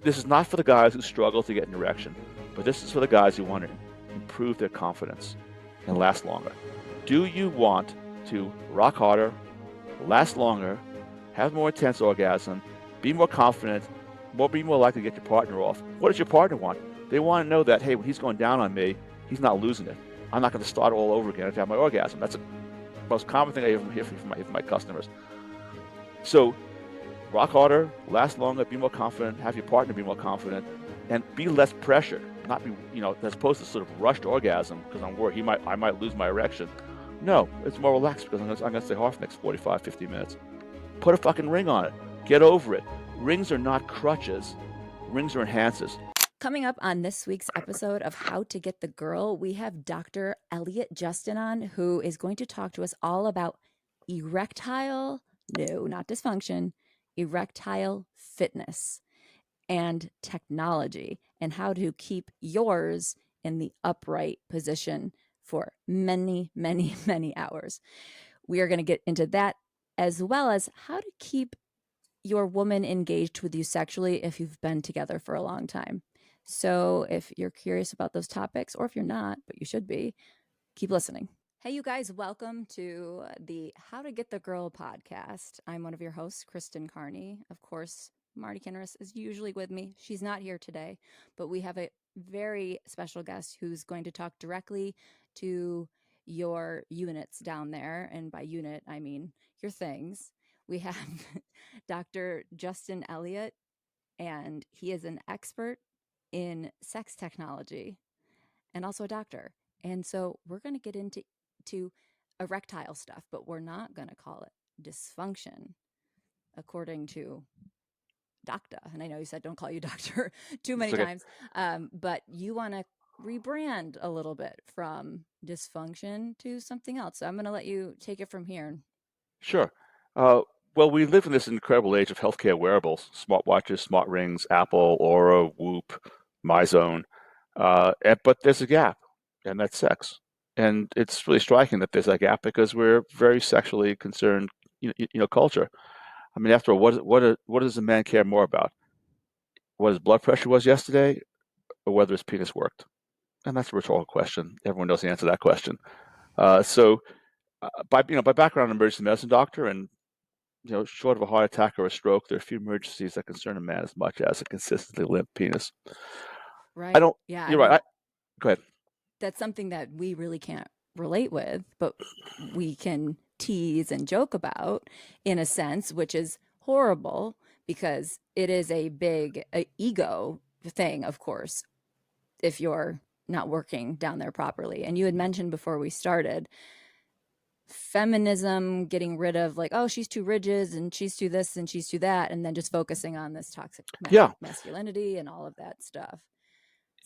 This is not for the guys who struggle to get an erection, but this is for the guys who want to improve their confidence and last longer. Do you want to rock harder, last longer, have more intense orgasm, be more confident, be more likely to get your partner off? What does your partner want? They want to know that, hey, when he's going down on me, he's not losing it. I'm not going to start all over again to have my orgasm. That's the most common thing I hear from my customers. So rock harder, last longer, be more confident, have your partner be more confident, and be less pressured. Not be, as opposed to sort of rushed orgasm because I'm worried I might lose my erection. No, it's more relaxed because I'm going to stay hard for the next 45, 50 minutes. Put a fucking ring on it. Get over it. Rings are not crutches. Rings are enhancers. Coming up on this week's episode of How to Get the Girl, we have Dr. Elliot Justin on, who is going to talk to us all about erectile, no, not dysfunction, erectile fitness and technology, and how to keep yours in the upright position for many, many, many hours. We are going to get into that, as well as how to keep your woman engaged with you sexually if you've been together for a long time. So if you're curious about those topics, or if you're not, but you should be, keep listening. Hey, you guys, welcome to the How to Get the Girl podcast. I'm one of your hosts, Kristen Carney. Of course, Marty Kinneris is usually with me. She's not here today, but we have a very special guest who's going to talk directly to your units down there. And by unit, I mean your things. We have Dr. Justin Elliot, and he is an expert in sex technology and also a doctor. And so we're going to get into erectile stuff, but we're not going to call it dysfunction, according to doctor. And I know you said don't call you doctor too many Okay. times, but you want to rebrand a little bit from dysfunction to something else. So I'm going to let you take it from here. Sure. Well, we live in this incredible age of healthcare wearables, smartwatches, smart rings, Apple, Aura, Whoop, MyZone. But there's a gap, and that's sex. And it's really striking that there's a gap because we're very sexually concerned, culture. I mean, after all, what does a man care more about? What his blood pressure was yesterday, or whether his penis worked? And that's a rhetorical question. Everyone knows the answer to that question. By background, I'm an emergency medicine doctor, and short of a heart attack or a stroke, there are a few emergencies that concern a man as much as a consistently limp penis. I Right. don't. Yeah. I You're right. mean, Go ahead. that's something that we really can't relate with, but we can tease and joke about in a sense, which is horrible because it is a big ego thing, of course, if you're not working down there properly. And you had mentioned before we started feminism getting rid of like, oh, she's too rigid and she's too this and she's too that, and then just focusing on this toxic Yeah, masculinity and all of that stuff.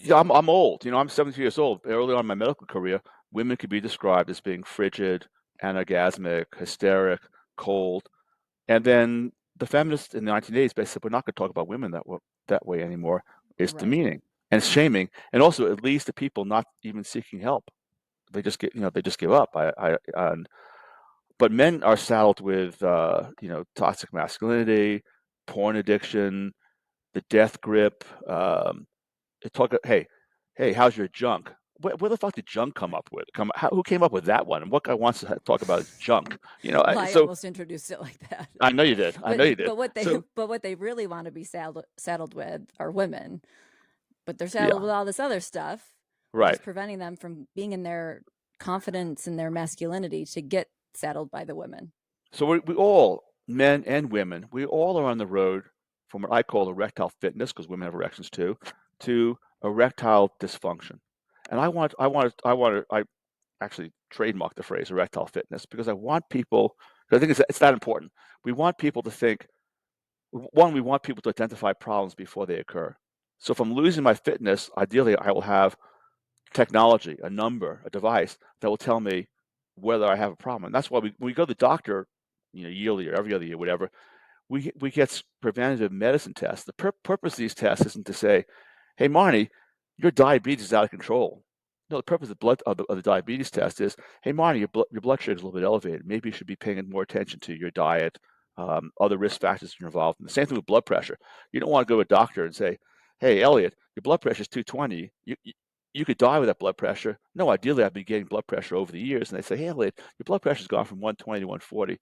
yeah. I'm old. I'm 70 years old. Early on in my medical career, women could be described as being frigid, anorgasmic, hysteric, cold, and then the feminists in the 1980s basically said we're not going to talk about women that way anymore. It's Right. demeaning and it's shaming, and also it leads to people not even seeking help. They just give up. But men are saddled with toxic masculinity, porn addiction, the death grip. Hey, how's your junk? Where the fuck did junk come up with? Who came up with that one? And what guy wants to talk about is junk? Well, I So almost introduced it like that. I know you did. I know you did. What they So but what they really want to be saddled with are women, but they're saddled yeah, with all this other stuff, which is right. preventing them from being in their confidence and their masculinity to get saddled by the women. So we all, men and women, we all are on the road from what I call erectile fitness, because women have erections too, to erectile dysfunction. And I actually trademark the phrase erectile fitness because I want people, because I think it's that important. We want people to think, one, we want people to identify problems before they occur. So if I'm losing my fitness, ideally I will have technology, a number, a device that will tell me whether I have a problem. And that's why when we go to the doctor, yearly or every other year, whatever, we get preventative medicine tests. The purpose of these tests isn't to say, "Hey, Marnie, your diabetes is out of control." No, the purpose of the diabetes test is, "Hey, Marnie, your blood sugar is a little bit elevated. Maybe you should be paying more attention to your diet, other risk factors are involved. And the same thing with blood pressure. You don't want to go to a doctor and say, "Hey, Elliot, your blood pressure is 220. You could die with that blood pressure." No, ideally, I've been getting blood pressure over the years, and they say, "Hey, Elliot, your blood pressure's gone from 120 to 140.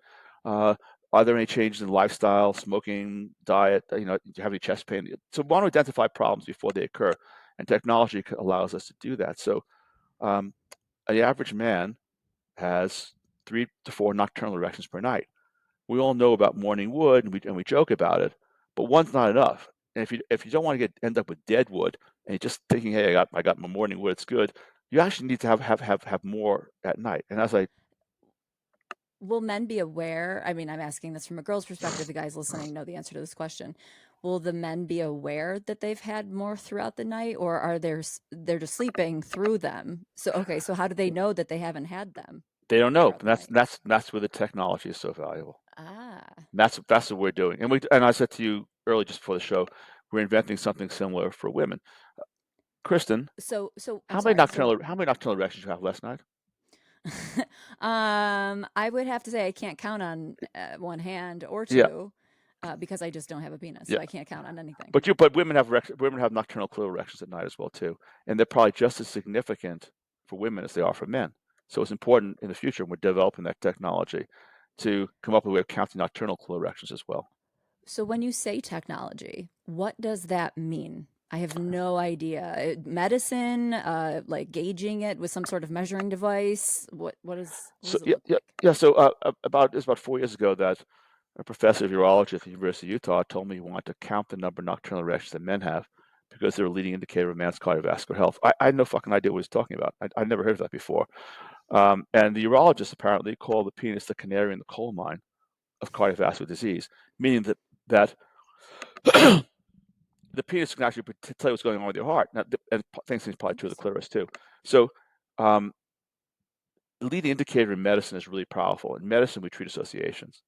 Are there any changes in lifestyle, smoking, diet? Do you have any chest pain?" So, we want to identify problems before they occur, and technology allows us to do that. So, um, the average man has 3 to 4 nocturnal erections per night. We all know about morning wood, and we joke about it, but one's not enough. And if you don't want to end up with dead wood, and you're just thinking, "Hey, I got my morning wood, it's good," you actually need to have more at night. And as I Will men be aware? I mean, I'm asking this from a girl's perspective. The guys listening know the answer to this question. Will the men be aware that they've had more throughout the night, or are they're just sleeping through them? So okay, so how do they know that they haven't had them They don't know, throughout and the night? that's where the technology is so valuable. Ah, And that's what we're doing. And I said to you earlier, just before the show, we're inventing something similar for women. Kristen, so I'm sorry. So how many nocturnal erections did you have last night? I would have to say I can't count on one hand or Yeah, two because I just don't have a penis, yeah. so I can't count on anything. But women have nocturnal clitoral erections at night as well too, and they're probably just as significant for women as they are for men. So it's important in the future when we're developing that technology to come up with a way of counting nocturnal clitoral erections as well. So when you say technology, what does that mean? I have no idea. Medicine, like gauging it with some sort of measuring device. What So does it look like? yeah. So about 4 years ago, that a professor of urology at the University of Utah told me he wanted to count the number of nocturnal erections that men have because they're a leading indicator of a man's cardiovascular health. I had no fucking idea what he was talking about. I'd never heard of that before. And the urologist apparently called the penis the canary in the coal mine of cardiovascular disease, meaning that the penis can actually tell you what's going on with your heart. Now, and things probably true of the Interesting. clitoris too. So, um, the leading indicator in medicine is really powerful. In medicine, we treat associations.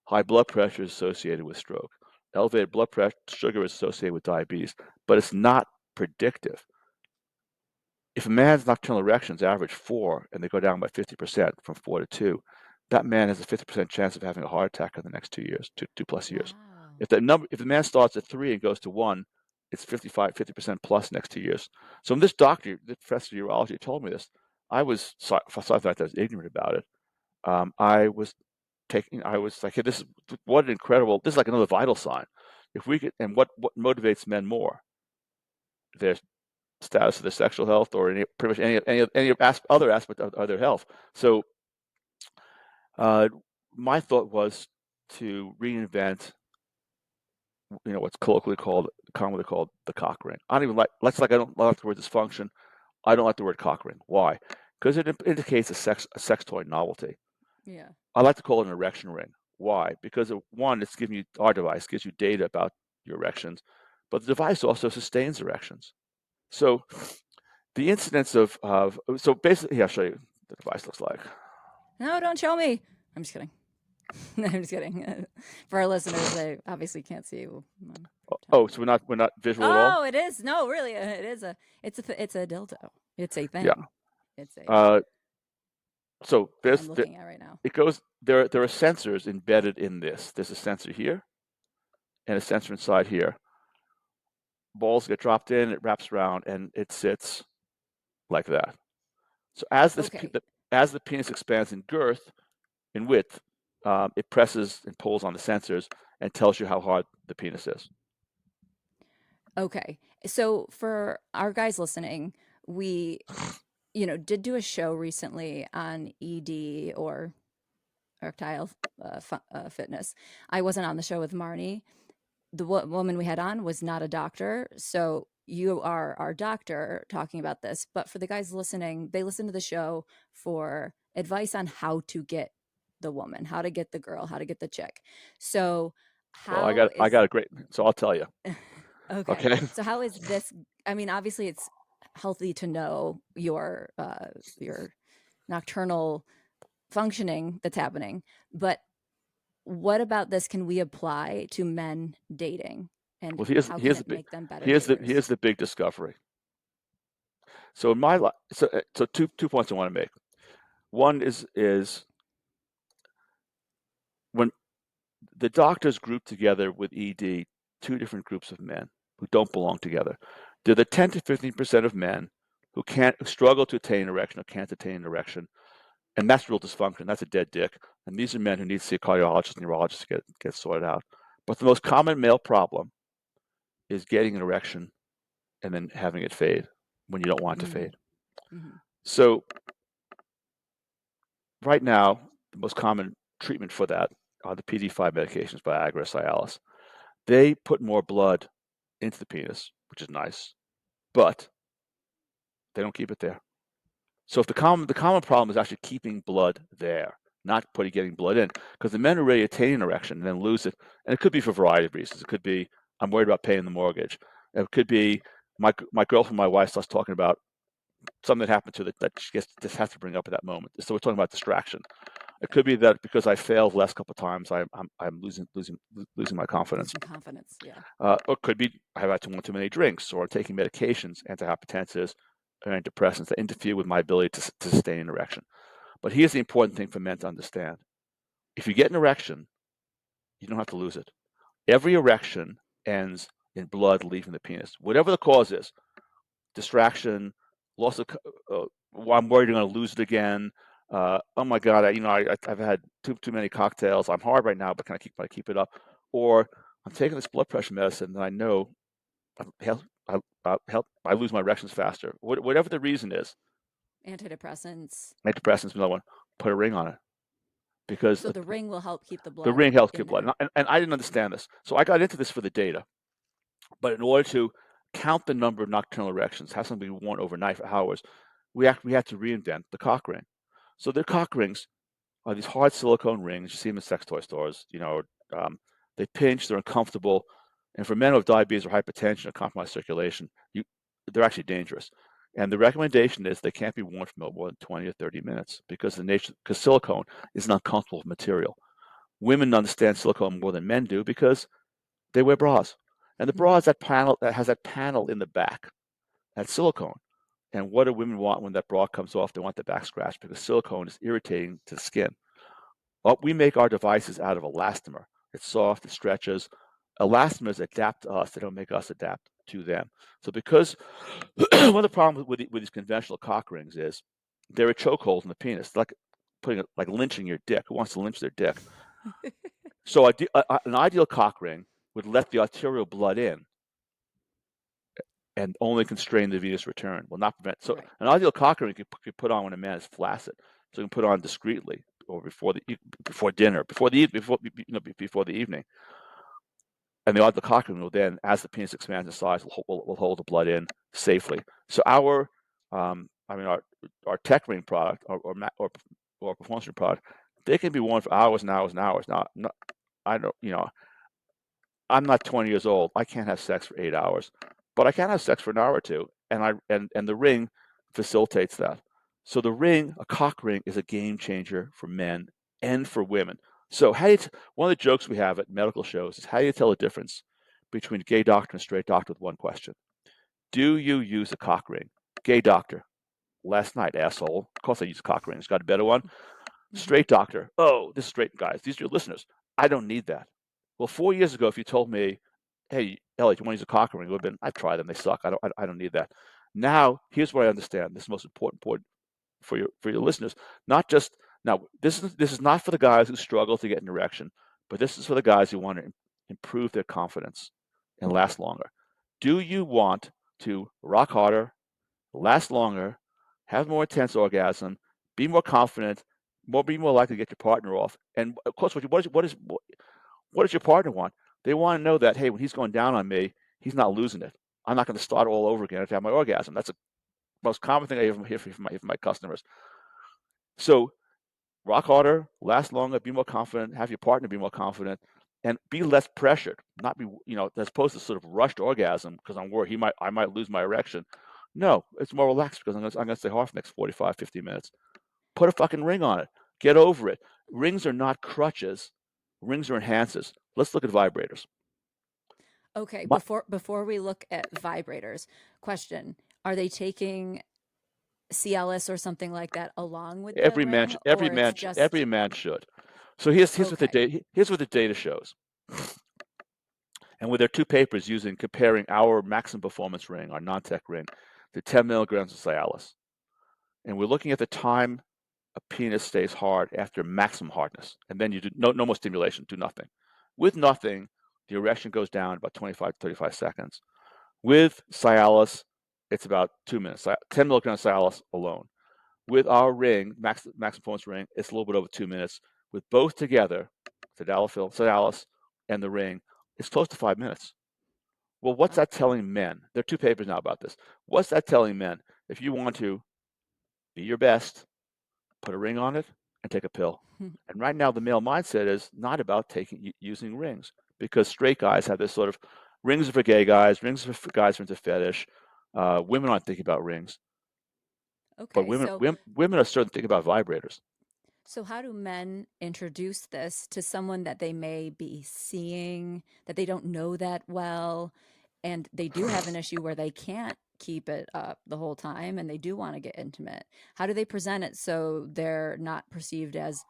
High blood pressure is associated with stroke. Elevated blood pressure, sugar is associated with diabetes, but it's not predictive. If a man's nocturnal erections average 4 and they go down by 50% from 4 to 2, that man has a 50% chance of having a heart attack in the next 2 years, two plus years. Wow. If the man starts at 3 and goes to 1, it's 50% plus next 2 years. So when this professor of urology told me this, I was sorry that I was ignorant about it. I was like, hey, this is what an incredible, this is like another vital sign. If we could, and what motivates men more? Their status of their sexual health or pretty much any other aspect of their health. So uh, my thought was to reinvent, what's commonly called the cock ring. I don't even I don't like the word dysfunction. I don't like the word cock ring. Why? Because it indicates a sex toy novelty. Yeah. I like to call it an erection ring. Why? Because one, it's giving you, our device gives you data about your erections, but the device also sustains erections. So the incidence so basically, here, I'll show you what the device looks like. No, don't show me. I'm just kidding. I'm just kidding. For our listeners, they obviously can't see what I'm Oh, talking so about. we're not visual at all. Oh, it is. No, really, it is it's a dildo. It's a Yeah. thing. It's a Uh, so I'm looking at right now. it goes there are sensors embedded in this. There's a sensor here and a sensor inside here. Balls get dropped in, it wraps around, and it sits like that. So Okay. as the penis expands in girth, in width, it presses and pulls on the sensors and tells you how hard the penis is. Okay. So for our guys listening, we, did do a show recently on ED or erectile fitness. I wasn't on the show with Marnie. The woman we had on was not a doctor. So you are our doctor talking about this. But for the guys listening, they listen to the show for advice on how to get the woman, how to get the girl, how to get the chick. So Well, how I is got a great, so I'll tell you. okay. Okay. So how is this? I mean, obviously, it's healthy to know your nocturnal functioning that's happening, but what about this can we apply to men dating, and Well, how can it make them better here's daters? the big discovery. So in my life, so two points I want to make. One is when the doctors group together with ED two different groups of men who don't belong together. They're the 10 to 15% of men who struggle to attain erection or can't attain an erection, and that's real dysfunction. That's a dead dick. And these are men who need to see a cardiologist, neurologist to get sorted out. But the most common male problem is getting an erection and then having it fade when you don't want it to fade. So right now, the most common treatment for that are the PD5 medications, Viagra, Cialis. They put more blood into the penis, which is nice, but they don't keep it there. So if the common problem is actually keeping blood there, not getting blood in, because the men already attain an erection and then lose it, and it could be for a variety of reasons. It could be I'm worried about paying the mortgage. It could be my girlfriend, my wife, starts talking about something that happened to her that she just has to bring up at that moment. So we're talking about distraction. It could be that because I failed the last couple of times, I'm losing my confidence. Losing confidence, yeah. Or it could be I have had too many drinks, or taking medications, antihypertensives, or antidepressants that interfere with my ability to sustain an erection. But here's the important thing for men to understand: if you get an erection, you don't have to lose it. Every erection ends in blood leaving the penis, whatever the cause is. Distraction, loss of. I'm worried I'm going to lose it again. Oh my God, I've had too many cocktails. I'm hard right now, but can I keep it up? Or I'm taking this blood pressure medicine that I know I lose my erections faster. Whatever the reason is. Antidepressants. Antidepressants, another one. Put a ring on it, because So the ring will help keep the blood. the ring helps in keep blood. there. And I didn't understand this, so I got into this for the data. But in order to count the number of nocturnal erections, have something we want overnight for hours, we had to reinvent the cock ring. So the cock rings are these hard silicone rings. You see them in sex toy stores. They pinch, they're uncomfortable, and for men with diabetes or hypertension or compromised circulation, they're actually dangerous. And the recommendation is they can't be worn for more than 20 or 30 minutes because silicone is an uncomfortable material. Women understand silicone more than men do because they wear bras, and the bra has that panel in the back, that silicone. And what do women want when that bra comes off? They want the back scratched because silicone is irritating to the skin. Well, we make our devices out of elastomer. It's soft, it stretches. Elastomers adapt to us; they don't make us adapt to them. So, because one of the problems with these conventional cock rings is they're a chokehold in the penis, like lynching your dick. Who wants to lynch their dick? So, an ideal cock ring would let the arterial blood in and only constrain the venous return. Will not prevent. So, Right. an ideal cock ring you could put on when a man is flaccid, so you can put on discreetly or before dinner, before the evening. And the ideal cock ring will then, as the penis expands in size, will hold the blood in safely. So our tech ring product or performance ring product, they can be worn for hours and hours and hours. Now, I don't, I'm not 20 years old. I can't have sex for 8 hours, but I can have sex for an hour or two, and the ring facilitates that. So a cock ring, is a game changer for men and for women. So one of the jokes we have at medical shows is, how do you tell the difference between a gay doctor and a straight doctor with one question? Do you use a cock ring? Gay doctor: last night, asshole. Of course I use a cock ring. It's got a better one. Straight doctor: oh, this is straight guys. These are your listeners. I don't need that. Well, 4 years ago, if you told me, hey, Elliot, you want to use a cock ring? It would have been, I've tried them. They suck. I don't need that. Now, here's what I understand. This is the most important point for your listeners. Not just now. This is not for the guys who struggle to get an erection, but this is for the guys who want to improve their confidence and last longer. Do you want to rock harder, last longer, have more intense orgasm, be more confident, be more likely to get your partner off? And of course, what does your partner want? They want to know that, hey, when he's going down on me, he's not losing it. I'm not going to start all over again if I have my orgasm. That's the most common thing I ever hear from my customers. So rock harder, last longer, be more confident, have your partner be more confident, and be less pressured. Not be, as opposed to sort of rushed orgasm because I'm worried I might lose my erection. No, it's more relaxed because I'm going to stay hard for the next 45, 50 minutes. Put a fucking ring on it. Get over it. Rings are not crutches. Rings are enhancers. Let's look at vibrators. Okay, My, before we look at vibrators, question: are they taking Cialis or something like that along with the every man, ring, every or it's man, just every man should. So here's what the Okay. data shows. And with their two papers using comparing our maximum performance ring, our non-tech ring, to 10 milligrams of Cialis. And we're looking at the time a penis stays hard after maximum hardness. And then you do no more stimulation, do nothing. With nothing, the erection goes down about 25 to 35 seconds. With Cialis, it's about 2 minutes. 10 milligrams of Cialis alone. With our ring, maximum performance ring, it's a little bit over 2 minutes. With both together, tadalafil, Cialis, and the ring, it's close to 5 minutes. Well, what's Wow. that telling men? There are two papers now about this. What's that telling men? If you want to be your best, put a ring on it and take a pill. And right now, the male mindset is not about using rings, because straight guys have this sort of rings are for gay guys, rings are for guys who are into fetish. Women aren't thinking about rings, but Okay. women are starting to think about vibrators. So how do men introduce this to someone that they may be seeing that they don't know that well, and they do have an issue where they can't keep it up the whole time and they do want to get intimate? How do they present it so they're not perceived as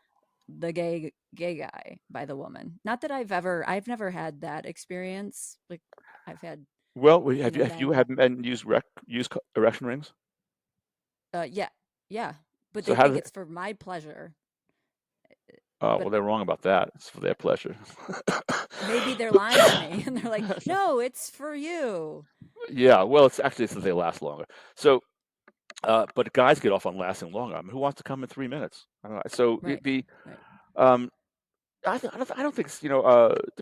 the gay guy by the woman? Not that I've never had that experience. Like I've had, Well, have you men. had men use erection rings? Yeah, yeah, but So they how think do it's for my pleasure. well, But they're wrong about that. It's for their pleasure. maybe they're lying to me and they're like, no, it's for you. Yeah, well, it's actually since they last longer. So, but guys get off on lasting longer. I mean, who wants to come in 3 minutes? So Right, right. um, I don't think it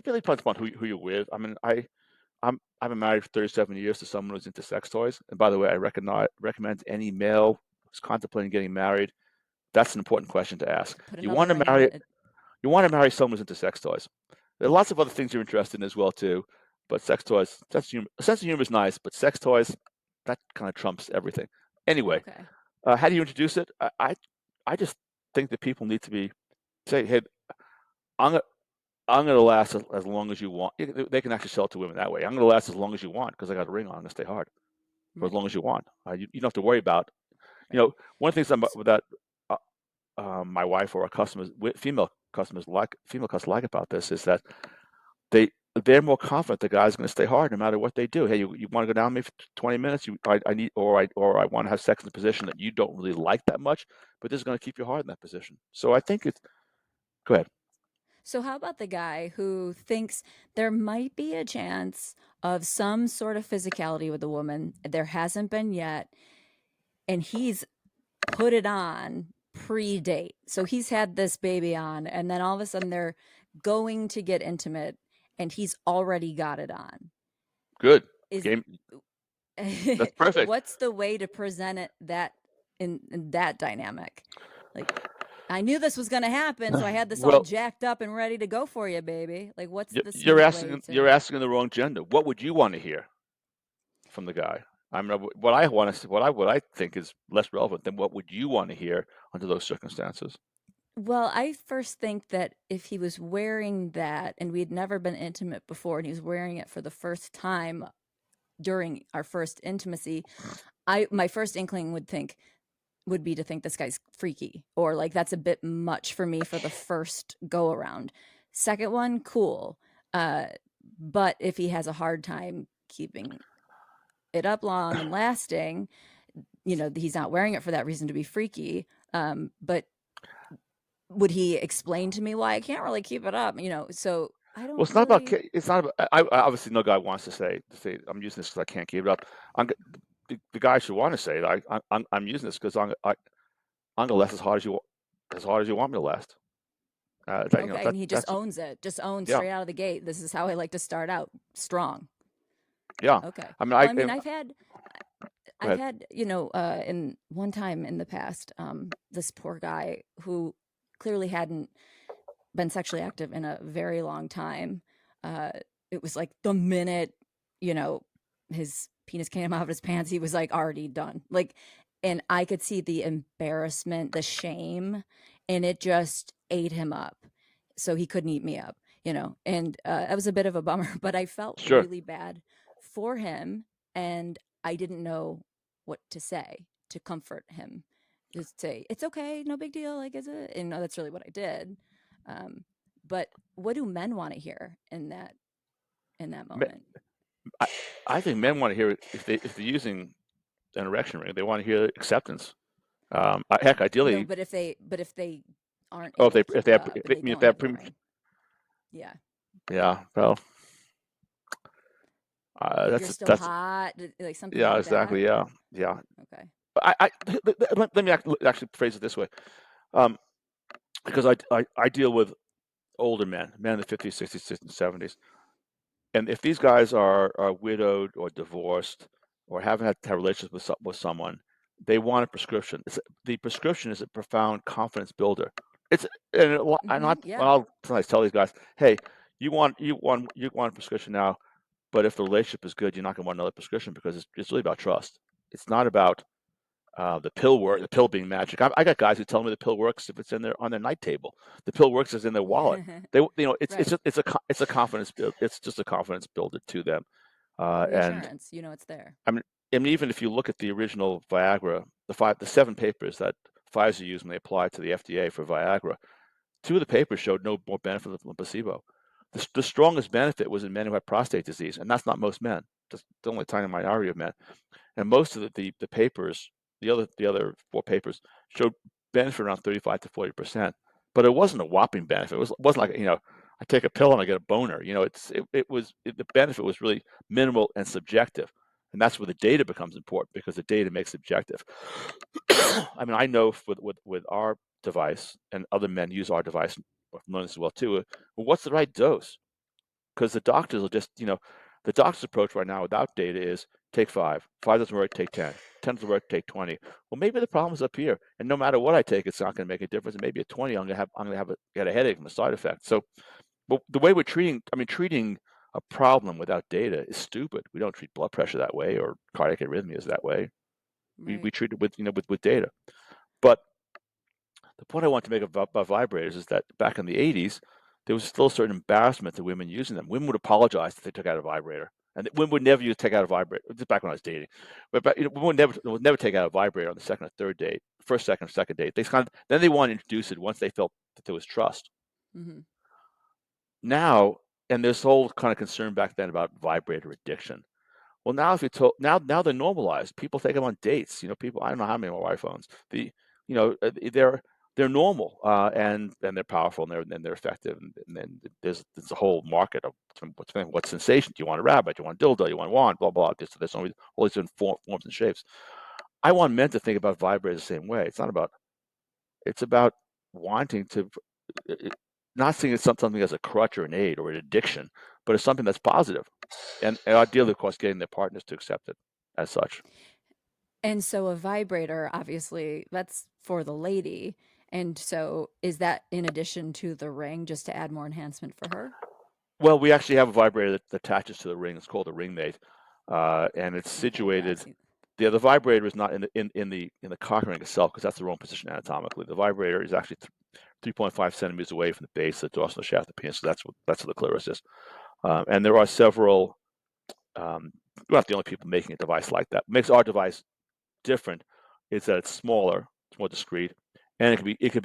really depends upon who you're with. I mean, I've been married for 37 years to someone who's into sex toys. And by the way, I recommend any male who's contemplating getting married. That's an important question to ask. Put You another want to ring on marry it. you want to marry someone who's into sex toys. There are lots of other things you're interested in as well too, but sex toys, sense of humor is nice, but sex toys, that kind of trumps everything. Anyway, Okay. how do you introduce it? I just think that people need to say, hey, I'm gonna, I'm going to last as long as you want. They can actually sell it to women that way. I'm going to last as long as you want because I got a ring on. I'm going to stay hard for as Right, long as you want. You don't have to worry about. right. One of the things S- that uh, my wife or our customers, female customers like about this is that they they're more confident the guy's going to stay hard no matter what they do. Hey, you want to go down with me for 20 minutes? I need, or I want to have sex in a position that you don't really like that much, but this is going to keep you hard in that position. So I think it's go ahead. So, how about the guy who thinks there might be a chance of some sort of physicality with a woman? There hasn't been yet, and he's put it on pre-date. So he's had this baby on, and then all of a sudden they're going to get intimate, and he's already got it on. Good Is game. That's perfect. what's the way to present it that in that dynamic? Like, I knew this was going to happen, so I had this all Well, jacked up and ready to go for you, baby. Like, what's the you're smooth way you're to? asking the wrong gender. What would you want to hear from the guy? I mean, what I want to what I think is less relevant than what would you want to hear under those circumstances. Well, I first think that if he was wearing that and we'd never been intimate before and he was wearing it for the first time during our first intimacy, I my first inkling would be to think this guy's freaky or like that's a bit much for me for the first go around. Second one, cool. Uh, but if he has a hard time keeping it up long and lasting, he's not wearing it for that reason to be freaky. But would he explain to me why I can't really keep it up? So I Well, don't it's not about. really. It's not about. I obviously no guy wants to say I'm using this because I can't keep it up. I'm the guy should want to say that I'm using this because I'm gonna last as hard as you want me to last. Okay, and he just That's owns it, just owns yeah straight out of the gate. This is how I like to start out strong. yeah. Okay. I mean Well, I mean, go I've ahead. had, in one time in the past, this poor guy who clearly hadn't been sexually active in a very long time. Uh, it was like the minute, you know, his penis came out of his pants, he was like already done. Like, and I could see the embarrassment, the shame, and it just ate him up. So he couldn't eat me up, and that was a bit of a bummer, but I felt Sure. really bad for him. And I didn't know what to say to comfort him. Just say, it's okay, no big deal. Like, is it? And that's really what I did. But what do men want to hear in that Me- moment? I think men want to hear, if they're using an erection ring, they want to hear acceptance. Heck, No, ideally, but if they aren't oh, able to keep it up and they if don't they have have the ring, yeah, yeah, well, like you're still that's hot, like something yeah, like that. exactly, yeah, yeah. Okay. But let me actually phrase it this way, um, because I deal with older men in the 50s, 60s, 60s, 70s. And if these guys are widowed or divorced or haven't had to have relationships with someone, they want a prescription. The prescription is a profound confidence builder. It's and Yeah. I'll sometimes tell these guys, hey, you want a prescription now, but if the relationship is good, you're not going to want another prescription because it's really about trust. It's not about the pill being magic. I got guys who tell me the pill works if it's in their on their night table. The pill works is in their wallet. It's Right. it's a confidence build. It's just a confidence builder to them. And Reassurance, it's there. I mean, even if you look at the original Viagra, the 7 papers that Pfizer used when they applied to the FDA for Viagra, 2 of the papers showed no more benefit than placebo. The strongest benefit was in men who had prostate disease, and that's not most men. Just the only tiny minority of men. And most of the papers, the other 4 papers showed benefit around 35 to 40%, but it wasn't a whopping benefit. Wasn't like I take a pill and I get a boner. The benefit was really minimal and subjective, and that's where the data becomes important because the data makes subjective. I mean, I know with our device, and other men use our device, know this as well too. Well, what's the right dose? Because the doctors will just, the doctor's approach right now without data is take 5. 5 doesn't work, take 10. 10 doesn't work, take 20. Well, maybe the problem's up here, and no matter what I take, it's not going to make a difference. And maybe at 20, I'm going to get a headache from a side effect. So, but the way we're treating a problem without data is stupid. We don't treat blood pressure that way or cardiac arrhythmias that way. We Right. treat it with data. But the point I want to make about vibrators is that back in the 80s, there was still a certain embarrassment to women using them. Women would apologize if they took out a vibrator, and women would never take out a vibrator. This is back when I was dating, but women would never take out a vibrator on the second or third date, first, second date. Then they want to introduce it once they felt that there was trust. Mm-hmm. Now, and this whole kind of concern back then about vibrator addiction. Well, now if you told now they're normalized. People take them on dates. People, I don't know how many my wife owns. They're normal, and they're powerful, and they're effective. And then there's a whole market of what sensation do you want? A rabbit? Do you want a dildo? You want wand? Blah blah. There's all these different forms and shapes. I want men to think about vibrators the same way. It's about wanting to, not seeing it something as a crutch or an aid or an addiction, but as something that's positive. And ideally, of course, getting their partners to accept it as such. And so a vibrator, obviously, that's for the lady. And so is that in addition to the ring, just to add more enhancement for her? Well, we actually have a vibrator that attaches to the ring. It's called a ring mate, and it's Okay, yeah, I've situated. seen. The vibrator is not in the cock ring itself because that's the wrong position anatomically. The vibrator is actually 3.5 centimeters away from the base of the dorsal shaft of the penis. So that's what the clitoris is. And there are several. We're not the only people making a device like that. What makes our device different is that it's smaller, it's more discreet, and it can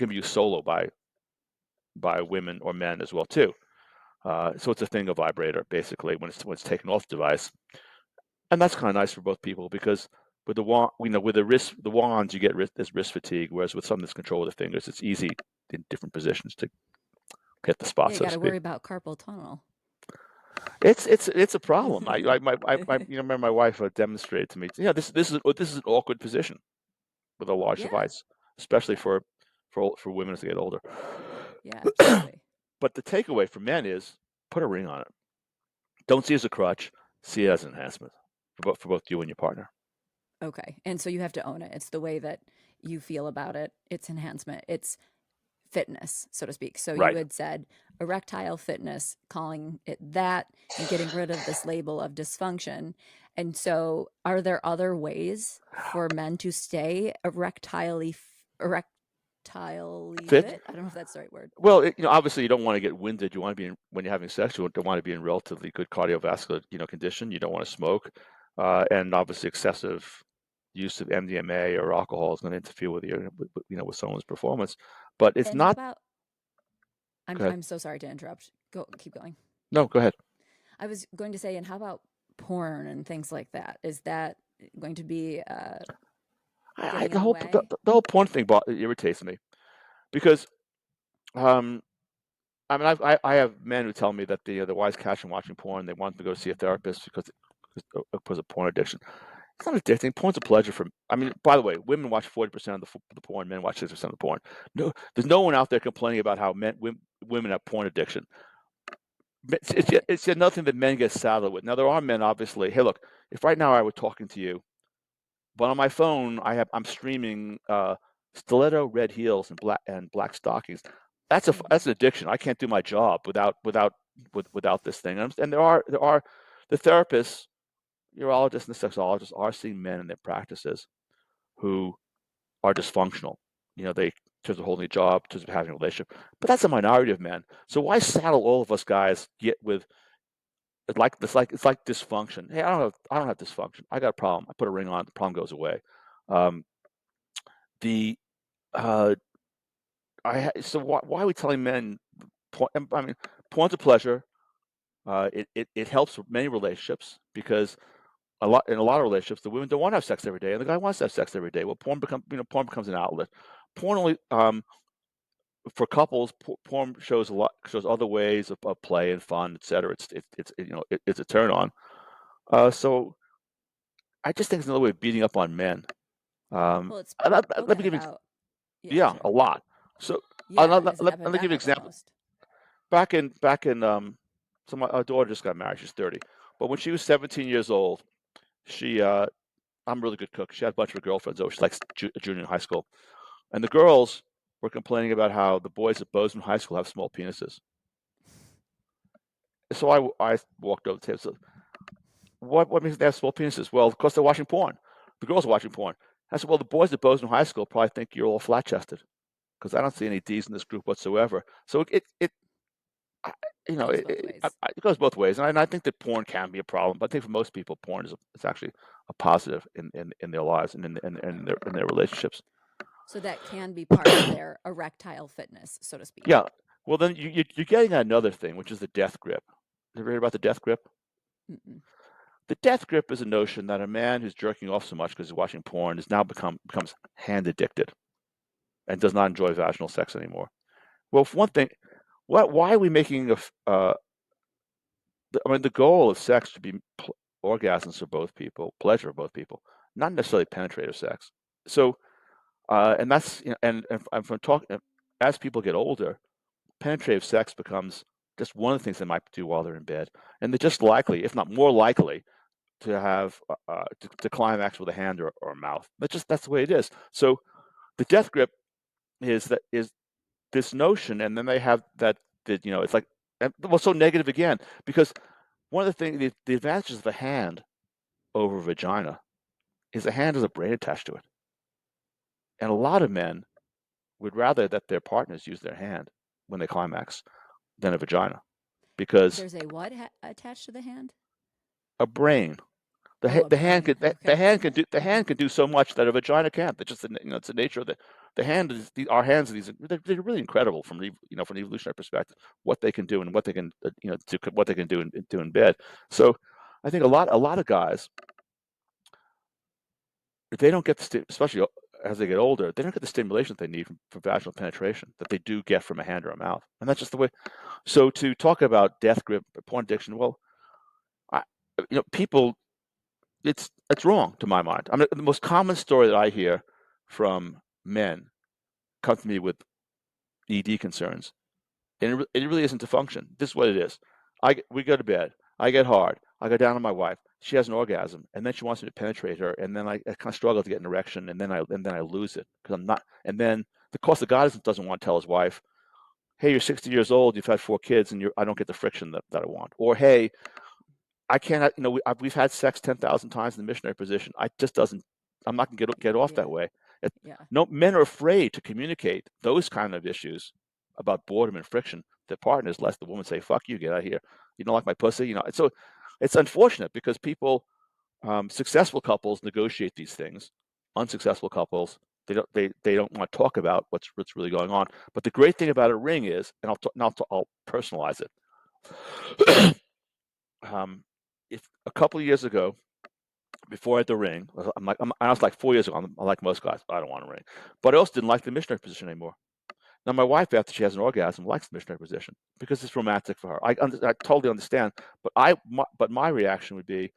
be used solo by women or men as well too. So it's a finger vibrator basically when it's taken off the device, and that's kind of nice for both people because with the wand, with the wands you get there's wrist fatigue, whereas with something that's controlled with the fingers, it's easy in different positions to hit the spot, Yeah, you so to got to speak. worry about carpal tunnel. It's a problem. Remember my wife demonstrated to me. This is an awkward position with a large Yeah, device, especially yeah, for women as they get older. yeah, absolutely. But the takeaway for men is put a ring on it. Don't see it as a crutch. See it as an enhancement for both you and your partner. Okay. And so you have to own it. It's the way that you feel about it. It's enhancement. It's fitness, so to speak. So you Right. had said erectile fitness, calling it that and getting rid of this label of dysfunction. And so are there other ways for men to stay erectilely Fit. fit? I don't know if that's the right word. Well, obviously you don't want to get winded. You want to be when you're having sex. You don't want to be in relatively good cardiovascular, condition. You don't want to smoke, and obviously excessive use of MDMA or alcohol is going to interfere with with someone's performance. But it's And how not. about Go ahead. I'm so sorry to interrupt. Keep going. No, go ahead. I was going to say, and how about porn and things like that? Is that going to be getting in The the whole way? the whole porn thing irritates me because um, I mean I have men who tell me that the wives catch them watching porn. They want them to go see a therapist because of porn addiction. It's not addicting. Porn's a pleasure for. I mean, by the way, women watch 40% of the porn. Men watch 60% of the porn. No, there's no one out there complaining about how women have porn addiction. Right. It's yet nothing that men get saddled with. Now there are men, obviously. Hey, look, if right now I were talking to you, but on my phone I'm streaming stiletto red heels and black stockings. That's Hmm. an addiction. I can't do my job without this thing. And there are the therapists, urologists, and the sexologists are seeing men in their practices who are dysfunctional. They in terms of holding a job, in terms of having a relationship. But that's a minority of men. So why saddle all of us guys get with it's like dysfunction? Hey, I don't have dysfunction. I got a problem. I put a ring on, the problem goes away. Um, the uh, so why are we telling men? I mean, porn's a pleasure. It helps with many relationships because in a lot of relationships, the women don't want to have sex every day, and the guy wants to have sex every day. Well, porn becomes an outlet. Porn only for couples. Porn shows other ways of play and fun, etc. It's a turn on. So I just think it's another way of beating up on men. Um, Well, it's let spoken me give you, about. Yeah, yeah, sure. a lot. So Yeah, as an let me give you an epidemic example. almost. Back in so my our daughter just got married. She's 30, but when she was 17 years old, she I'm a really good cook. She had a bunch of her girlfriends over. She's like a junior in high school, and the girls were complaining about how the boys at Bozeman High School have small penises. So I walked over to him. So what makes they have small penises? Well, of course they're watching porn. The girls are watching porn. I said, well, the boys at Bozeman High School probably think you're all flat chested because I don't see any D's in this group whatsoever. So I, Goes both ways. it goes both ways, and I think that porn can be a problem. But I think for most people, porn is actually a positive in their lives and in their relationships. So that can be part of their erectile fitness, so to speak. Yeah. Well, then you're getting at another thing, which is the death grip. You ever heard about the death grip? Mm-mm. The death grip is a notion that a man who's jerking off so much because he's watching porn is now becomes hand addicted and does not enjoy vaginal sex anymore. Well, for one thing, why are we making I mean, the goal of sex should be orgasms for both people, pleasure for both people, not necessarily penetrative sex. So, and that's and from talking as people get older, penetrative sex becomes just one of the things they might do while they're in bed, and they're just likely, if not more likely, to have to climax with a hand or a mouth. That's the way it is. So the death grip is this notion, and then they have that it's like well, so negative again because one of the things the advantages of a hand over vagina is a hand has a brain attached to it, and a lot of men would rather that their partners use their hand when they climax than a vagina because There's a what attached to the hand? a brain. Oh, a The hand brain. could Okay. the hand can do so much that a vagina can't. That's just it's the nature of the hand is our hands are these they're really incredible from from an evolutionary perspective what they can do and what they can what they can do in bed. So I think a lot of guys if they don't get especially as they get older they don't get the stimulation that they need from vaginal penetration that they do get from a hand or a mouth, and that's just the way. So to talk about death grip porn addiction, well, I, people it's wrong to my mind. I mean, the most common story that I hear from men come to me with ED concerns, and it really isn't a function. This is what it is. We go to bed. I get hard. I go down on my wife. She has an orgasm, and then she wants me to penetrate her, and then I kind of struggle to get an erection, and then I lose it because I'm not. And then of course the guy doesn't want to tell his wife, "Hey, you're 60 years old. You've had 4 kids, and I don't get the friction that I want." Or, "Hey, I can't, we've had sex 10,000 times in the missionary position. I'm not going to get off that Yeah. way. Yeah. No, men are afraid to communicate those kind of issues about boredom and friction to partners, lest the woman say, fuck you, get out of here. You don't like my pussy, So it's unfortunate because successful couples negotiate these things. Unsuccessful couples They don't want to talk about what's really going on. But the great thing about a ring is, and I'll personalize it. If a couple of years ago, before I had the ring, I was like 4 years ago. I'm like most guys, I don't want a ring, but I also didn't like the missionary position anymore. Now my wife, after she has an orgasm, likes the missionary position because it's romantic for her. I totally understand, but my reaction would be,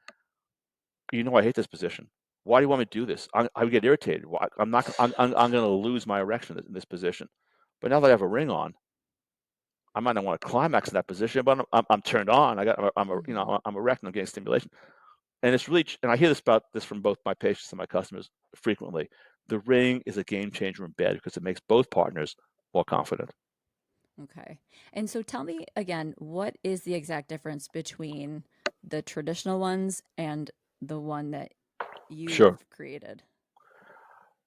I hate this position. Why do you want me to do this? I would get irritated. Why? I'm going to lose my erection in this position. But now that I have a ring on, I might not want to climax in that position, but I'm turned on. Mm-hmm. I'm erect and I'm getting stimulation. And it's really, and I hear about this from both my patients and my customers frequently. The ring is a game changer in bed because it makes both partners more confident. Okay. And so tell me again, what is the exact difference between the traditional ones and the one that Sure. you've created?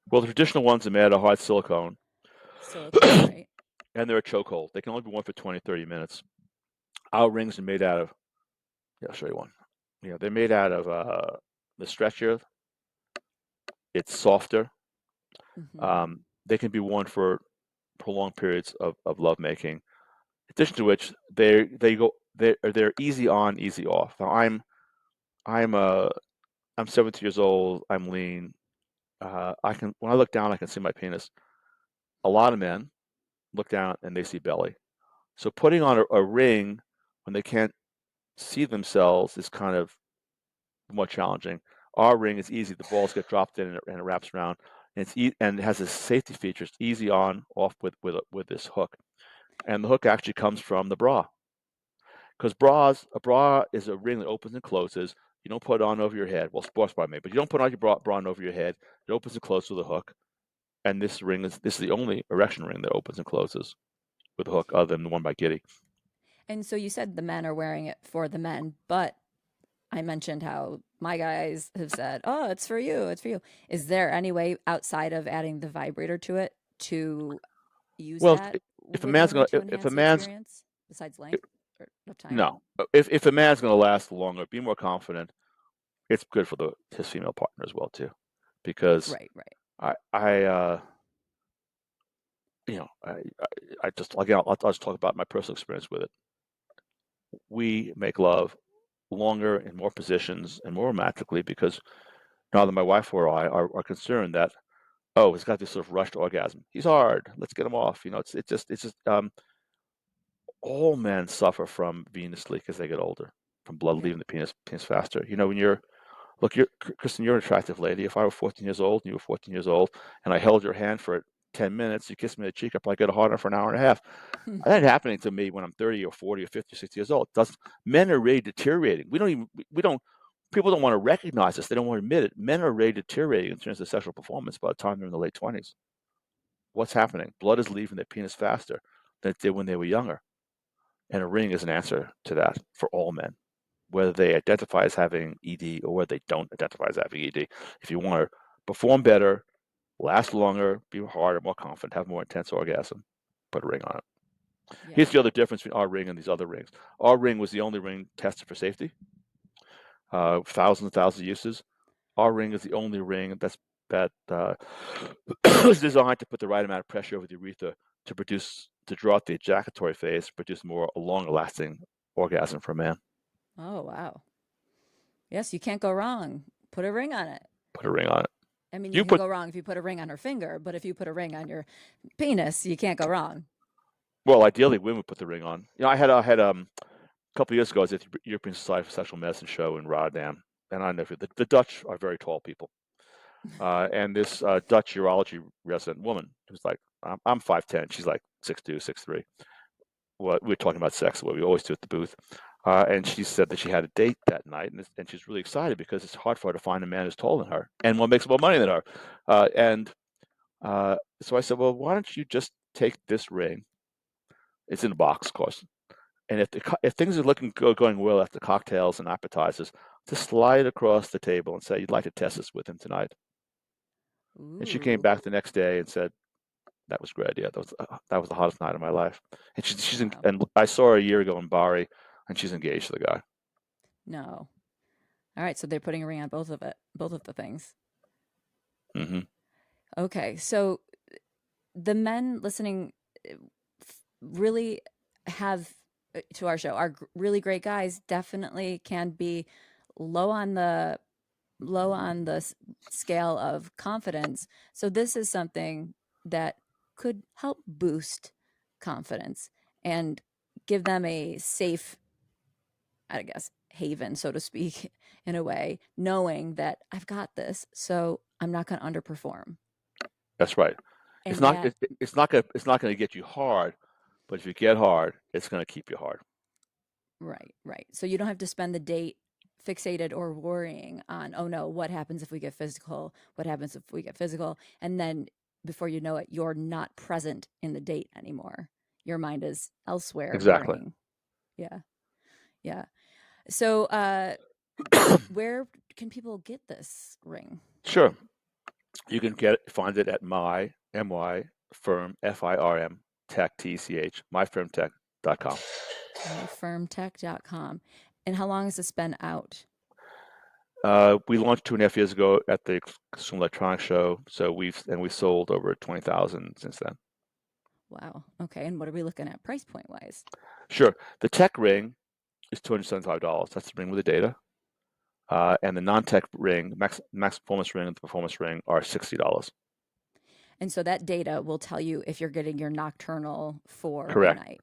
Well, the traditional ones are made out of hard silicone, Silicone, right? and they're a chokehold. They can only be worn for 20, 30 minutes. Our rings are made out of, yeah, I'll show you one. They're made out of the stretchier. It's softer. Mm-hmm. They can be worn for prolonged periods of lovemaking. In addition to which, they're easy on, easy off. Now, I'm uh I'm 70 years old. I'm lean. When I look down, I can see my penis. A lot of men look down and they see belly. So putting on a ring when they can't see themselves is kind of more challenging. Our ring is easy. The balls get dropped in and it wraps around. And it has a safety feature. It's easy on, off with this hook. And the hook actually comes from the bra. Because a bra is a ring that opens and closes. You don't put it on over your head. Well, sports bra maybe, but you don't put on your bra on over your head. It opens and closes with a hook. And this is the only erection ring that opens and closes with a hook, other than the one by Giddy. And so you said the men are wearing it for the men, but I mentioned how my guys have said, "Oh, it's for you. It's for you." Is there any way outside of adding the vibrator to it to use Well, that if a with man's women gonna, to if a enhance the man's experience besides length or of time? no, if a man's gonna last longer, be more confident, it's good for his female partner as well too, because Right, right. I I just again I'll just talk about my personal experience with it. We make love longer in more positions and more romantically because now that my wife or I are concerned that, oh, he's got this sort of rushed orgasm. He's hard. Let's get him off. It's just all men suffer from venous leak as they get older, from blood Yep. leaving the penis faster. When Kristen, you're an attractive lady. If I were 14 years old and you were 14 years old, and I held your hand for 10 minutes, you kissed me on the cheek, I'd probably get a harder for an hour and a half. That ain't happening to me when I'm 30 or 40 or 50 or 60 years old. It doesn't. Men are really deteriorating. We don't, people don't want to recognize this. They don't want to admit it. Men are really deteriorating in terms of sexual performance by the time they're in the late 20s. What's happening? Blood is leaving their penis faster than it did when they were younger. And a ring is an answer to that for all men, whether they identify as having ED or whether they don't identify as having ED. If you want to perform better, last longer, be harder, more confident, have more intense orgasm, put a ring on it. Here's Yeah. the other difference between our ring and these other rings. Our ring was the only ring tested for safety, thousands and thousands of uses. Our ring is the only ring that is designed to put the right amount of pressure over the urethra to draw out the ejaculatory phase, produce more a longer lasting orgasm for a man. Oh, wow. Yes, you can't go wrong. Put a ring on it. Put a ring on it. I mean, you You can put go wrong if you put a ring on her finger, but if you put a ring on your penis, you can't go wrong. Well, ideally, women put the ring on. I had a couple of years ago, I was at the European Society for Sexual Medicine show in Rotterdam, and I never the Dutch are very tall people, and this Dutch urology resident woman who's like, I'm 5'10", she's like 6'2", 6'3". Well, we were talking about sex, what we always do at the booth, and she said that she had a date that night, and she's really excited because it's hard for her to find a man who's taller than her and one makes more money than her, and so I said, well, why don't you just take this ring? It's in a box, of course. And if things are going well after cocktails and appetizers, just slide across the table and say you'd like to test this with him tonight. And she came Ooh, back the next day and said that was a great idea. That was the hottest night of my life. And wow. and I saw her a year ago in Bari, and she's engaged to the guy. No. All right, so they're putting a ring on both of the things. Hmm. Okay, so the men listening really have to our show are really great guys. Definitely can be low on the scale of confidence. So this is something that could help boost confidence and give them a safe, I guess, haven, so to speak, in a way, knowing that I've got this, so I'm not going to underperform. That's right. It's And not that, it, it's not going to get you hard, but if you get hard, it's going to keep you hard. right, right. So you don't have to spend the date fixated or worrying on, oh no, what happens if we get physical? What happens if we get physical? And then before you know it, you're not present in the date anymore. Your mind is elsewhere Exactly. worrying. Yeah. Yeah. So where can people get this ring? Sure. You can find it at my firm FIRM tech TCH myfirmtech.com. Myfirmtech.com. And how long has this been out? We launched 2.5 years ago at the Consumer Electronics Show, so we sold over 20,000 since then. Wow. Okay. And what are we looking at price point wise? Sure. The tech ring is $275. That's the ring with the data. And the non-tech ring, max performance ring and the performance ring are $60. And so that data will tell you if you're getting your nocturnal for a Correct. night.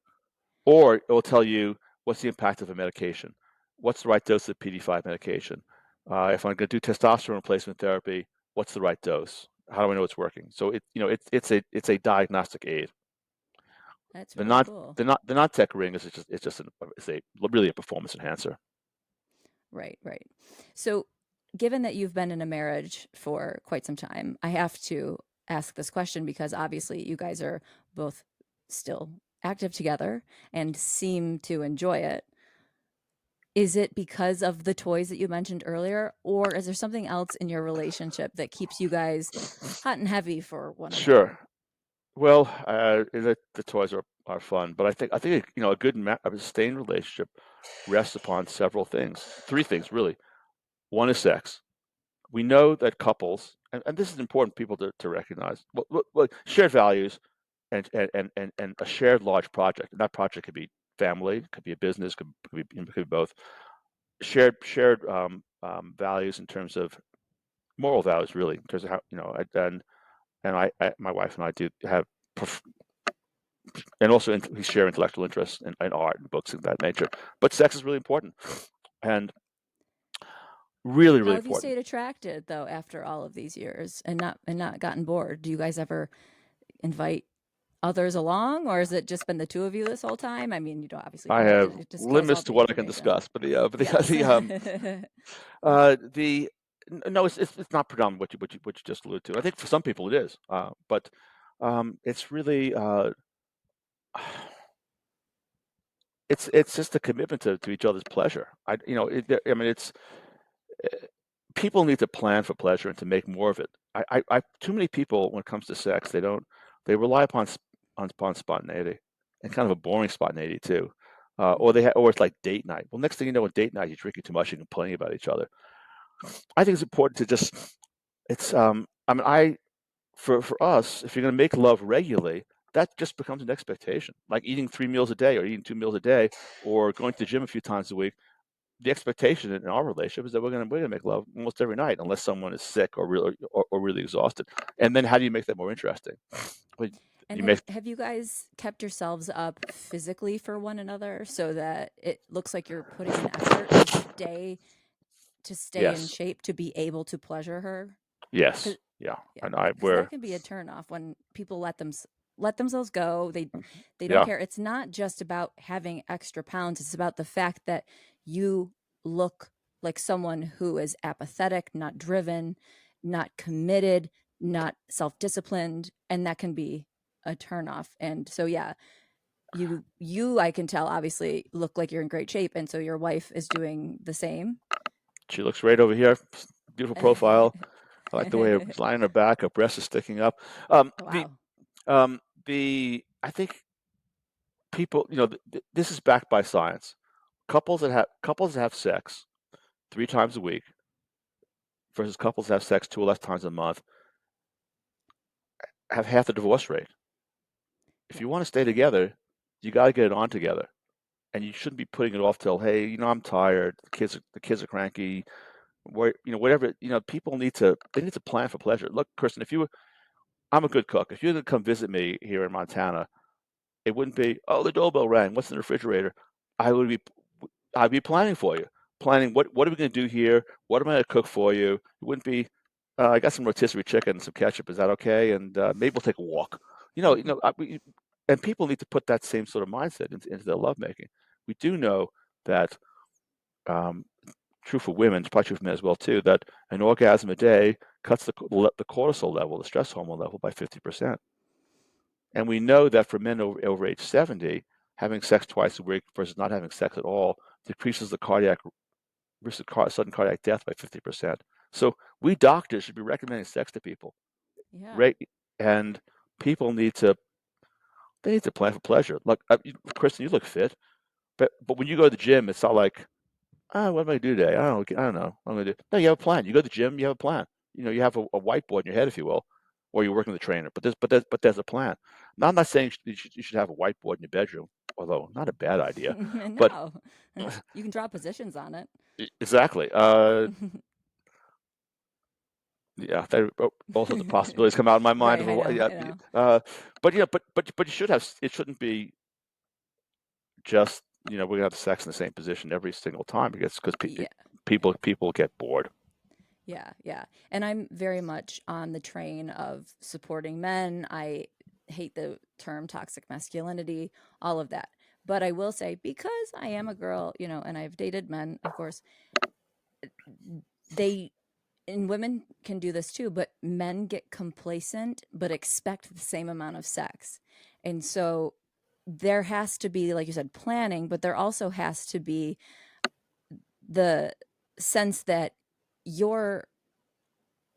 Or it will tell you what's the impact of a medication. What's the right dose of PD5 medication? If I'm going to do testosterone replacement therapy, what's the right dose? How do I know it's working? So it's a diagnostic aid. That's The really non cool. the non tech ring is just it's a really a performance enhancer. Right, right. So, given that you've been in a marriage for quite some time, I have to ask this question because obviously you guys are both still active together and seem to enjoy it. Is it because of the toys that you mentioned earlier, or is there something else in your relationship that keeps you guys hot and heavy for one another? Sure. Well, the toys are fun, but I think a good a sustained relationship rests upon several things. Three things really. One is sex. We know that couples, and this is important people to recognize, well, shared values and a shared large project. And that project could be family, could be a business, could be both. Shared values in terms of moral values, really, in terms of how my wife and I do have, and also we share intellectual interests in art and books of that nature. But sex is really important, and really, How really have you important. stayed attracted though after all of these years and not gotten bored? Do you guys ever invite others along, or has it just been the two of you this whole time? I mean, you don't obviously I can't have disclose all limits to the what I can information. discuss, but Yes. the no, it's not predominant what you just alluded to. I think for some people it is, but it's really it's just a commitment to each other's pleasure. I mean, it's people need to plan for pleasure and to make more of it. Too many people when it comes to sex, they rely upon spontaneity and kind of a boring spontaneity too. Mhm. Or it's like date night. Well, next thing you know, at date night, you're drinking too much and complaining about each other. I think it's important to just it's I mean I for us, if you're going to make love regularly, that just becomes an expectation. Like eating 3 meals a day or eating 2 meals a day or going to the gym a few times a week. The expectation in our relationship is that we're gonna make love almost every night unless someone is sick or really exhausted. And then how do you make that more interesting? Well, And you make have you guys kept yourselves up physically for one another so that it looks like you're putting in effort to stay in yes, shape to be able to pleasure her? yes, Cause yeah, yeah, and I because we're that can be a turn off when people let themselves go. They don't yeah, care. It's not just about having extra pounds. It's about the fact that you look like someone who is apathetic, not driven, not committed, not self-disciplined, and that can be a turn off. And so yeah, you I can tell obviously look like you're in great shape, and so your wife is doing the same. she looks great over here. Beautiful profile. I like the way she's lying on her back. Her breast is sticking up. Um, the Wow. I think people, this is backed by science. Couples that have sex 3 times a week versus couples that have sex 2 or less times a month have half the divorce rate. If you want to stay together, you got to get it on together, and you shouldn't be putting it off till, hey, I'm tired. The kids are cranky. Whatever. People need to plan for pleasure. Look, Kristen, I'm a good cook. If you're gonna come visit me here in Montana, it wouldn't be, oh, the doorbell rang. What's in the refrigerator? I would be I'd be planning for you. Planning what are we gonna do here? What am I gonna cook for you? It wouldn't be, I got some rotisserie chicken and some ketchup. Is that okay? And maybe we'll take a walk. And people need to put that same sort of mindset into their lovemaking. We do know that, um, true for women, it's probably true for men as well too, that an orgasm a day cuts the cortisol level, the stress hormone level, by 50%. And we know that for men over age 70, having sex twice a week versus not having sex at all decreases the cardiac risk of sudden cardiac death by 50%. So we doctors should be recommending sex to people, Yeah. right? And people need to plan for pleasure. Look, Kristen, you look fit, but when you go to the gym, it's not like, what am I gonna do today? I don't know. I'm gonna do. No, you have a plan. You go to the gym, you have a plan. You have a whiteboard in your head, if you will, or you're working with a trainer. But there's a plan. Now, I'm not saying you should have a whiteboard in your bedroom, although not a bad idea. But No. You can draw positions on it. exactly. Yeah, both of the possibilities come out in my mind Right, of I know, yeah. I know. But you should have. It shouldn't be just, we're gonna have sex in the same position every single time, because Yeah. people get bored. Yeah, yeah. And I'm very much on the train of supporting men. I hate the term toxic masculinity, all of that. But I will say, because I am a girl, and I've dated men, of course, they and women can do this too, but men get complacent but expect the same amount of sex. And so there has to be, like you said, planning, but there also has to be the sense that you're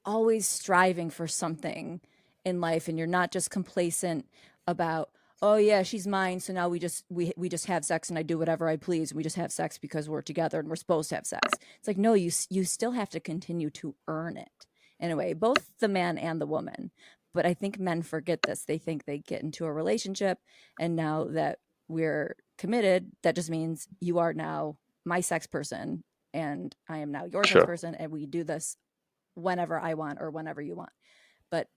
always striving for something in life, and you're not just complacent about, oh yeah, she's mine, so now we just have sex and I do whatever I please, and we just have sex because we're together and we're supposed to have sex. It's like, no, you still have to continue to earn it, in a way, both the man and the woman. But I think men forget this. They think they get into a relationship, and now that we're committed, that just means you are now my sex person and I am now your sex Sure. person, and we do this whenever I want or whenever you want. But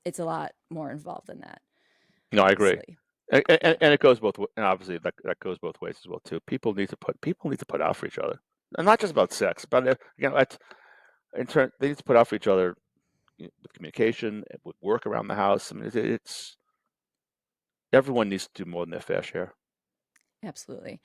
it's a lot more involved than that, No, I agree. obviously. And, Yeah. and it goes both ways. And obviously, that goes both ways as well too. People need to put out for each other, and not just about sex, but that's in turn, they need to put out for each other, with communication, with work around the house. I mean, it's everyone needs to do more than their fair share. Absolutely.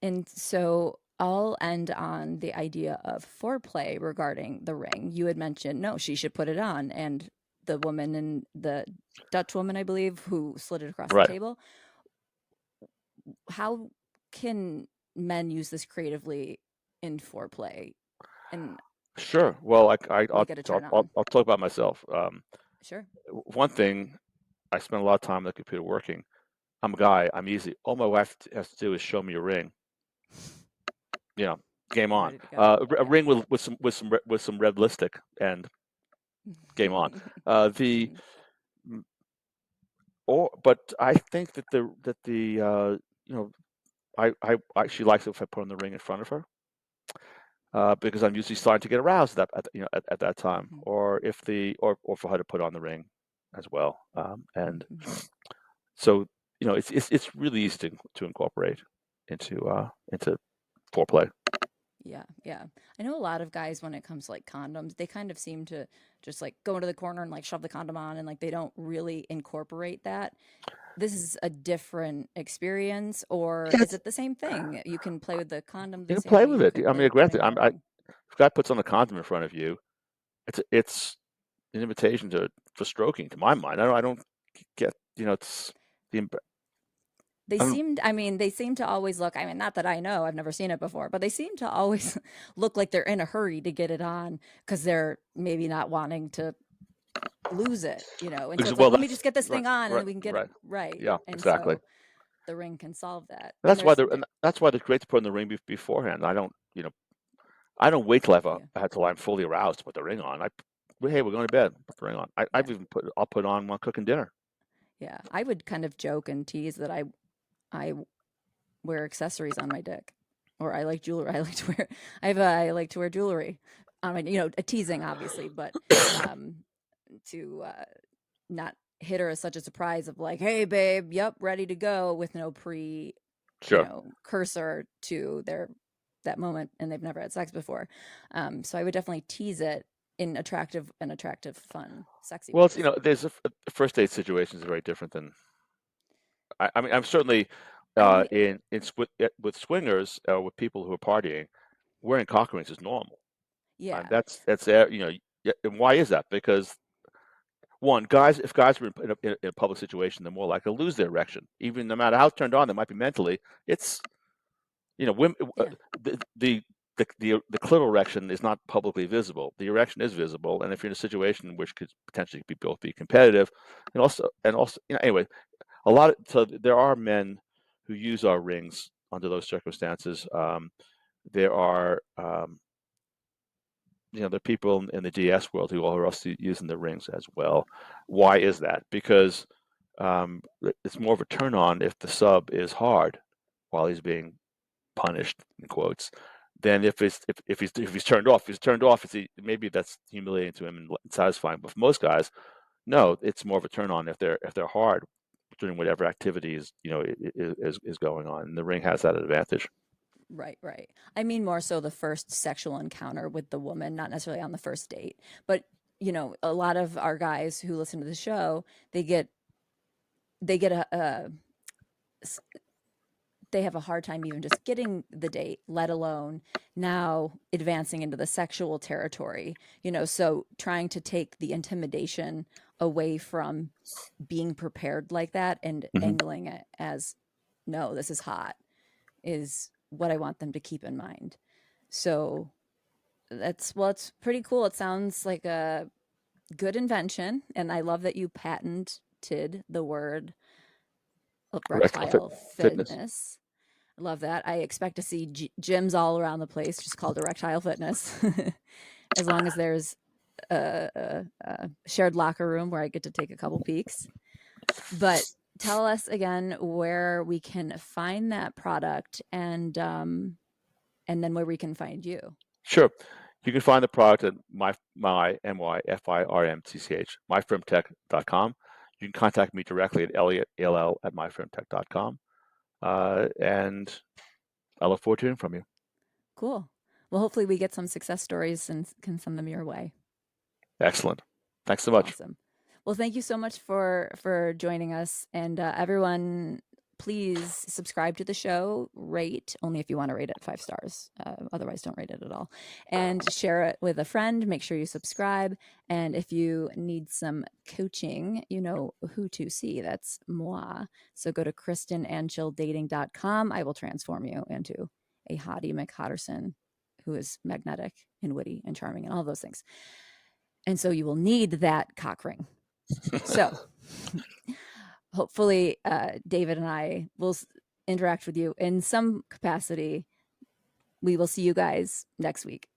And so I'll end on the idea of foreplay regarding the ring. You had mentioned, no, she should put it on. And the woman, and the Dutch woman, I believe, who slid it across the Right. table. How can men use this creatively in foreplay and Sure. Well, make it a turn on? I'll talk about myself. Sure. One thing, I spend a lot of time on the computer working. I'm a guy. I'm easy. All my wife has to do is show me a ring. You know, game You're on. ready to go. A Yeah. ring with some red lipstick, and game on. The or But I think you know she likes it if I put on the ring in front of her, because I'm usually starting to get aroused at that time, or if the or for her to put on the ring as well. And so, it's really easy to incorporate into foreplay. Yeah, yeah. I know a lot of guys, when it comes to like condoms, they kind of seem to just like go into the corner and like shove the condom on, and like they don't really incorporate that. This is a different experience, or Yeah, is it the same thing? You can play with the condom you the can same play way with you it. could I play mean, with putting granted, on a if ring. a guy puts on a condom in front of you, it's an invitation for stroking. To my mind, I don't get, it's the They I don't. seemed, I mean, they seem to always look, I mean, not that I know, I've never seen it before, but they seem to always look like they're in a hurry to get it on because they're maybe not wanting to lose it, And so it's like, Well, let me just that's get this right, thing on and right, then we can get it right. right. Yeah, And exactly. so the ring can solve that. And That's why there's, they're great to put in the ring beforehand. I don't wait till yeah, till I'm fully aroused to put the ring on. hey, we're going to bed. Put the ring on. Yeah. I'll put on while cooking dinner. Yeah. I would kind of joke and tease that I wear accessories on my dick, or I like jewelry. I like to wear I like to wear jewelry. I mean, a teasing obviously, but um, to not hit her as such a surprise of like, hey babe, yep, ready to go, with no Sure. cursor to that moment, and they've never had sex before. So I would definitely tease it in attractive, fun, sexy Well, ways. there's a first date situation is very different than. I mean, I'm certainly I mean, with swingers, with people who are partying, wearing cock rings is normal. And yeah, yeah, and why is that? Because one, if guys are in a public situation, they're more likely to lose their erection, even no matter how turned on they might be mentally. It's women, yeah, the, the the clitoral erection is not publicly visible. The erection is visible, and if you're in a situation which could potentially be competitive, and also anyway, so there are men who use our rings under those circumstances. There are there are people in the DS world who are also using the rings as well. Why is that? Because it's more of a turn on if the sub is hard while he's being punished in quotes than if he's turned off. If he's turned off, maybe that's humiliating to him and satisfying. But for most guys, no, it's more of a turn on if they're hard during whatever activity is going on, and the ring has that advantage. right, right. I mean, more so the first sexual encounter with the woman, not necessarily on the first date, but a lot of our guys who listen to the show, they get they have a hard time even just getting the date, let alone now advancing into the sexual territory. So trying to take the intimidation away from being prepared like that and Hmm. angling it as, no, this is hot, is what I want them to keep in mind. So it's pretty cool. It sounds like a good invention, and I love that you patented the word Erectile erectile fitness. fitness. I love that. I expect to see gyms all around the place just called erectile fitness, as long as there's a shared locker room where I get to take a couple peeks. But tell us again where we can find that product, and then where we can find you. Sure. You can find the product at myfirmtch, myfirmtech.com. You can contact me directly at Elliot, ELL, at myfirmtech.com. And I look forward to hearing from you. Cool. Well, hopefully we get some success stories and can send them your way. Excellent. Thanks so much. Awesome. Well, thank you so much for joining us, and everyone, please subscribe to the show. Rate only if you want to rate it 5 stars. Otherwise, don't rate it at all. And share it with a friend. Make sure you subscribe. And if you need some coaching, you know who to see. That's moi. So go to KristenAndChillDating.com. I will transform you into a hottie McHotterson who is magnetic and witty and charming and all those things. And so you will need that cock ring. So hopefully David and I will interact with you in some capacity. We will see you guys next week.